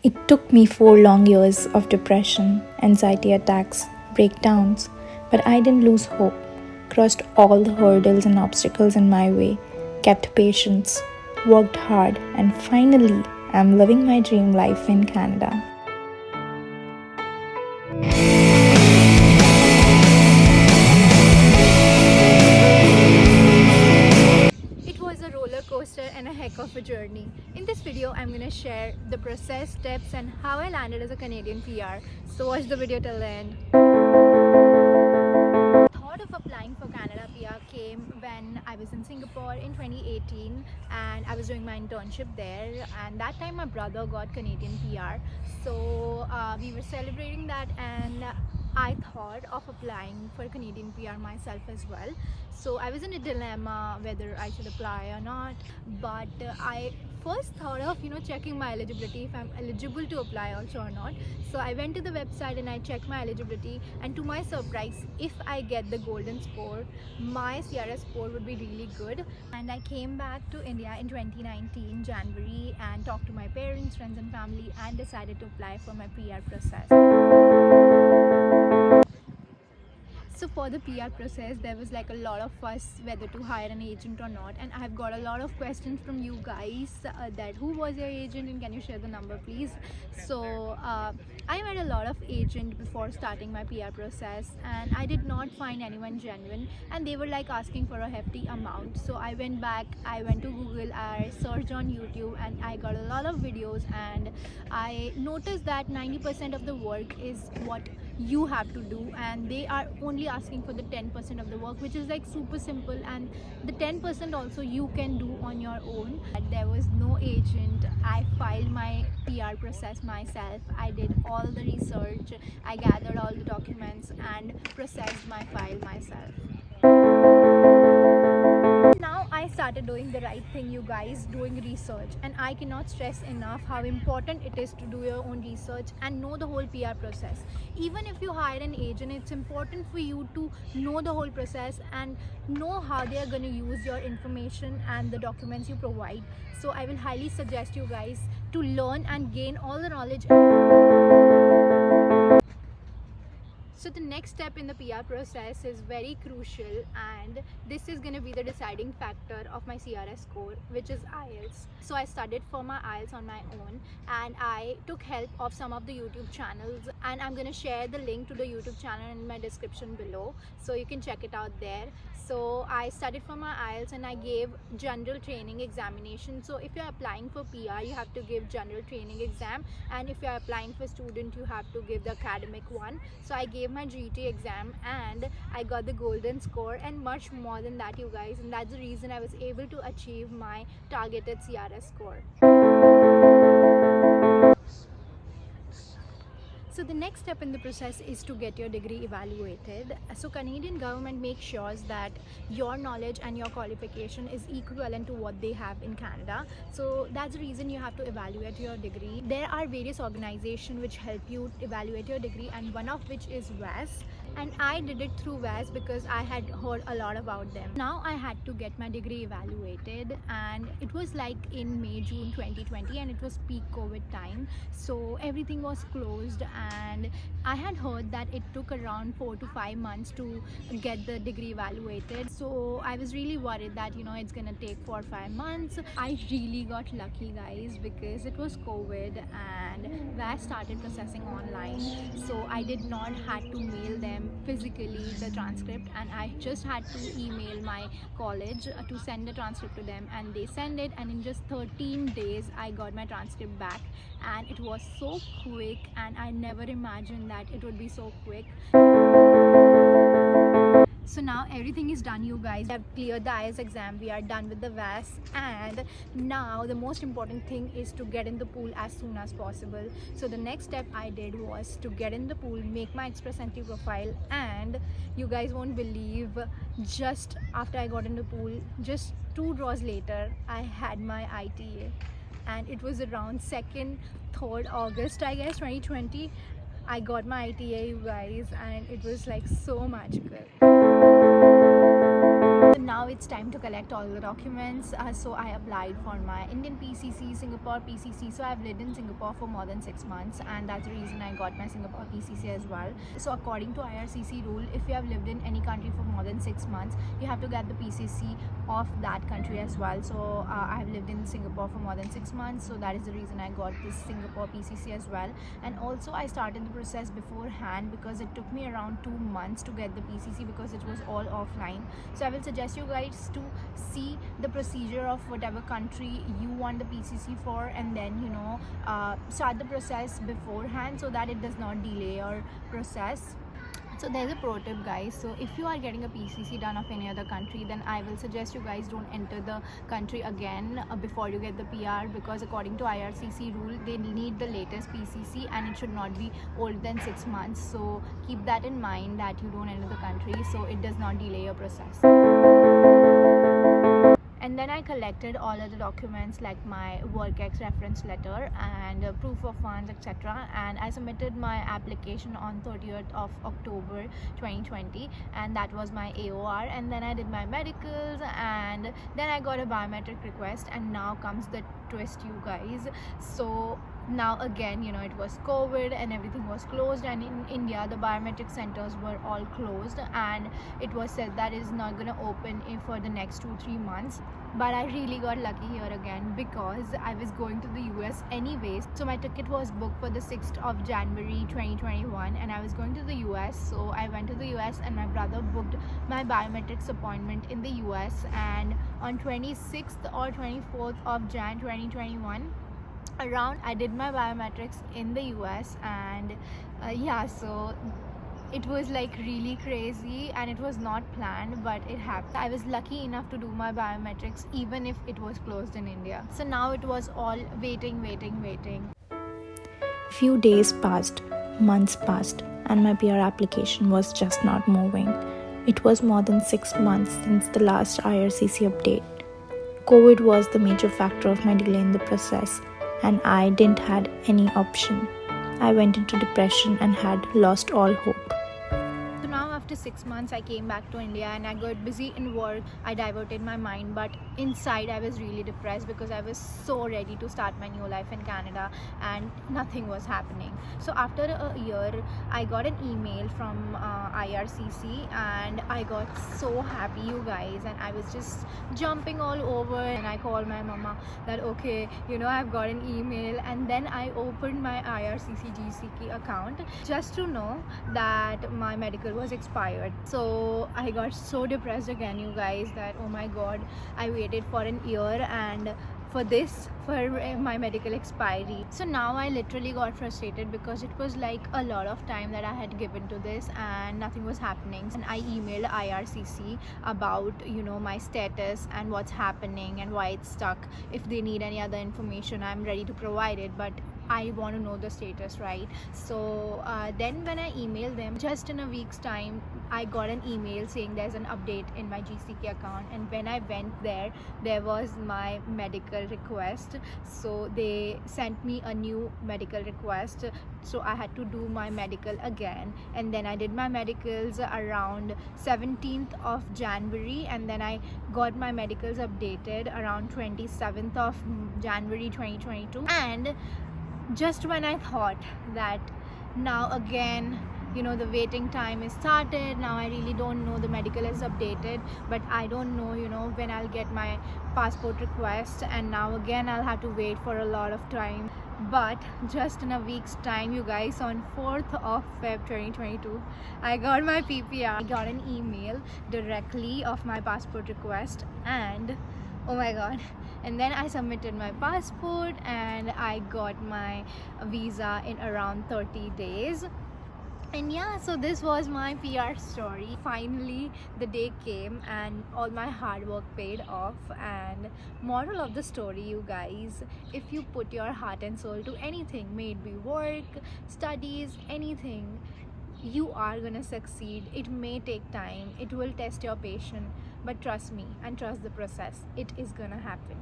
It took me 4 long years of depression, anxiety attacks, breakdowns, but I didn't lose hope, crossed all the hurdles and obstacles in my way, kept patience, worked hard, and finally, I'm living my dream life in Canada. It was a roller coaster and a heck of a journey. In this video, I'm gonna share the process, steps, and how I landed as a Canadian PR. So watch the video till the end. Thought of applying for Canada PR came when I was in Singapore in 2018 and I was doing my internship there, and that time my brother got Canadian PR. So we were celebrating that, and I thought of applying for Canadian PR myself as well. So I was in a dilemma whether I should apply or not, but I first thought of checking my eligibility, if I'm eligible to apply also or not. So I went to the website and I checked my eligibility, and to my surprise, if I get the golden score, my CRS score would be really good. And I came back to India in 2019 January and talked to my parents, friends and family, and decided to apply for my PR process. So for the PR process, there was like a lot of fuss whether to hire an agent or not, and I've got a lot of questions from you guys that who was your agent and can you share the number please. So I met a lot of agents before starting my PR process, and I did not find anyone genuine, and they were like asking for a hefty amount. So I went back, I went to Google, I searched on YouTube, and I got a lot of videos, and I noticed that 90% of the work is what you have to do, and they are only asking for the 10% of the work, which is like super simple, and the 10% also you can do on your own. There was no agent. I filed my PR process myself. I did all the research, I gathered all the documents and processed my file myself. Now I started doing the right thing, you guys, doing research, and I cannot stress enough how important it is to do your own research and know the whole PR process. Even if you hire an agent, it's important for you to know the whole process and know how they are going to use your information and the documents you provide. So I will highly suggest you guys to learn and gain all the knowledge. So the next step in the PR process is very crucial, and this is going to be the deciding factor of my CRS score, which is IELTS. So I studied for my IELTS on my own, and I took help of some of the YouTube channels, and I'm going to share the link to the YouTube channel in my description below, so you can check it out there. So I studied for my IELTS and I gave general training examination. So if you're applying for PR, you have to give general training exam, and if you're applying for student, you have to give the academic one. So I gave my GT exam and I got the golden score, and much more than that, you guys, and that's the reason I was able to achieve my targeted CRS score. So the next step in the process is to get your degree evaluated. So Canadian government makes sure that your knowledge and your qualification is equivalent to what they have in Canada. So that's the reason you have to evaluate your degree. There are various organizations which help you evaluate your degree, and one of which is WAS. And I did it through WAS because I had heard a lot about them. Now I had to get my degree evaluated, and it was like in May-June 2020, and it was peak COVID time. So everything was closed, and I had heard that it took around 4 to 5 months to get the degree evaluated. So I was really worried that it's gonna take 4 or 5 months. I really got lucky, guys, because it was COVID and WAS started processing online. So I did not had to mail them physically the transcript, and I just had to email my college to send the transcript to them, and they send it, and in just 13 days I got my transcript back, and it was so quick, and I never imagined that it would be so quick. So now everything is done, you guys. We have cleared the IELTS exam, we are done with the WAS, and now the most important thing is to get in the pool as soon as possible. So the next step I did was to get in the pool, make my Express Entry profile, and you guys won't believe, just after I got in the pool, just 2 draws later, I had my ITA, and it was around 2nd, 3rd August, I guess, 2020. I got my ITA, you guys, and it was like so magical. now it's time to collect all the documents. So I applied for my Indian PCC, Singapore PCC. So I've lived in Singapore for more than 6 months, and that's the reason I got my Singapore PCC as well. So according to IRCC rule, if you have lived in any country for more than 6 months, you have to get the PCC of that country as well. So I've lived in Singapore for more than 6 months, so that is the reason I got this Singapore PCC as well. And also I started the process beforehand because it took me around 2 months to get the PCC because it was all offline. So I will suggest you guys to see the procedure of whatever country you want the PCC for, and then start the process beforehand so that it does not delay your process. So there's a pro tip, guys. So if you are getting a PCC done of any other country, then I will suggest you guys don't enter the country again before you get the PR, because according to IRCC rule, they need the latest PCC and it should not be older than 6 months. So keep that in mind, that you don't enter the country so it does not delay your process. And then I collected all of the documents like my WorkX reference letter and proof of funds, etc. And I submitted my application on 30th of October 2020, and that was my AOR. And then I did my medicals, and then I got a biometric request. And now comes the twist, you guys. So now again, it was COVID and everything was closed, and in India the biometric centers were all closed, and it was said that it is not gonna open for the next 2-3 months. But I really got lucky here again, because I was going to the US anyways. So my ticket was booked for the 6th of January 2021, and I was going to the US. So I went to the US and my brother booked my biometrics appointment in the US, and on 26th or 24th of Jan 2021 around, I did my biometrics in the US. And so it was like really crazy, and it was not planned, but it happened. I was lucky enough to do my biometrics even if it was closed in India. So now it was all waiting. Few days passed, months passed, and my PR application was just not moving. It was more than 6 months since the last IRCC update. COVID was the major factor of my delay in the process, and I didn't had any option. I went into depression and had lost all hope. After 6 months, I came back to India and I got busy in work. I diverted my mind, but inside I was really depressed because I was so ready to start my new life in Canada and nothing was happening. So after a year, I got an email from IRCC and I got so happy, you guys, and I was just jumping all over. And I called my mama that okay, I've got an email, and then I opened my IRCC GCK account just to know that my medical was expired. So I got so depressed again, you guys, that oh my god, I waited for an year and for my medical expiry. So now I literally got frustrated because it was like a lot of time that I had given to this and nothing was happening. And I emailed IRCC about my status and what's happening and why it's stuck. If they need any other information, I'm ready to provide it, but I want to know the status, right? So then when I emailed them, just in a week's time, I got an email saying there's an update in my GCK account. And when I went there was my medical request. So they sent me a new medical request, so I had to do my medical again. And then I did my medicals around 17th of January, and then I got my medicals updated around 27th of January 2022. And just when I thought that now again, the waiting time is started, now I really don't know, the medical is updated, but I don't know, when I'll get my passport request, and now again I'll have to wait for a lot of time. But just in a week's time, you guys, on 4th of Feb 2022, I got my PPR. I got an email directly of my passport request, and oh my god. And then I submitted my passport and I got my visa in around 30 days. And so this was my PR story. Finally the day came and all my hard work paid off. And moral of the story, you guys, if you put your heart and soul to anything, may it be work, studies, anything, you are gonna succeed. It may take time, it will test your patience, but trust me and trust the process, it is gonna happen.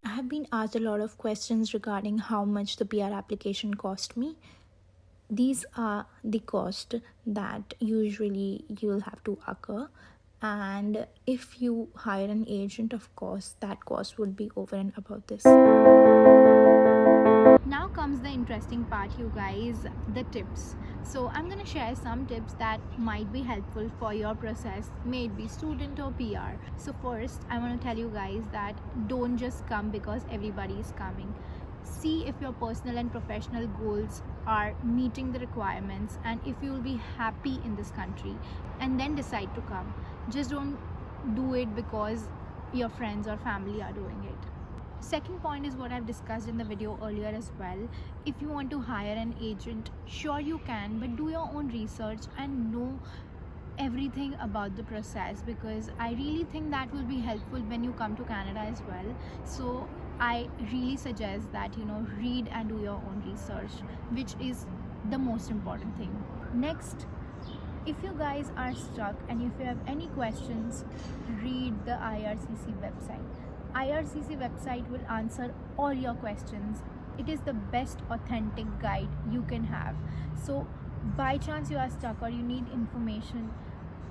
I have been asked a lot of questions regarding how much the PR application cost me. These are the cost that usually you'll have to occur, and if you hire an agent, of course that cost would be over and above this. Now comes the interesting part, you guys, the tips. So I'm going to share some tips that might be helpful for your process, may it be student or PR. So first, I want to tell you guys that don't just come because everybody is coming. See if your personal and professional goals are meeting the requirements and if you will be happy in this country, and then decide to come. Just don't do it because your friends or family are doing it. Second point is what I've discussed in the video earlier as well. If you want to hire an agent, sure you can, but do your own research and know everything about the process, because I really think that will be helpful when you come to Canada as well. So I really suggest that read and do your own research, which is the most important thing. Next, if you guys are stuck and if you have any questions, read the IRCC website. IRCC website will answer all your questions. It is the best authentic guide you can have. So by chance you are stuck or you need information,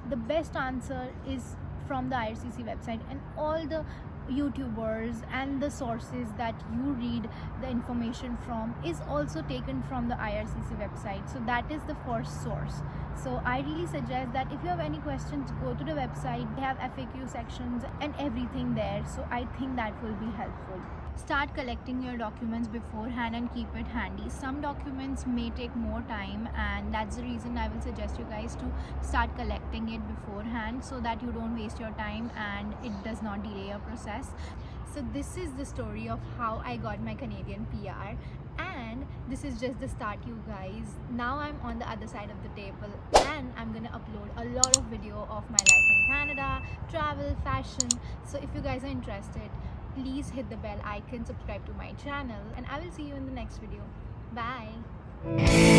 the best answer is from the IRCC website, and all the YouTubers and the sources that you read the information from is also taken from the IRCC website. So that is the first source. So I really suggest that if you have any questions, go to the website. They have FAQ sections and everything there. So I think that will be helpful. Start collecting your documents beforehand and keep it handy. Some documents may take more time, and that's the reason I will suggest you guys to start collecting it beforehand so that you don't waste your time and it does not delay your process. So this is the story of how I got my Canadian PR, and this is just the start, you guys. Now I'm on the other side of the table and I'm gonna upload a lot of video of my life in Canada, travel, fashion. So if you guys are interested, please hit the bell icon, subscribe to my channel, and I will see you in the next video. Bye.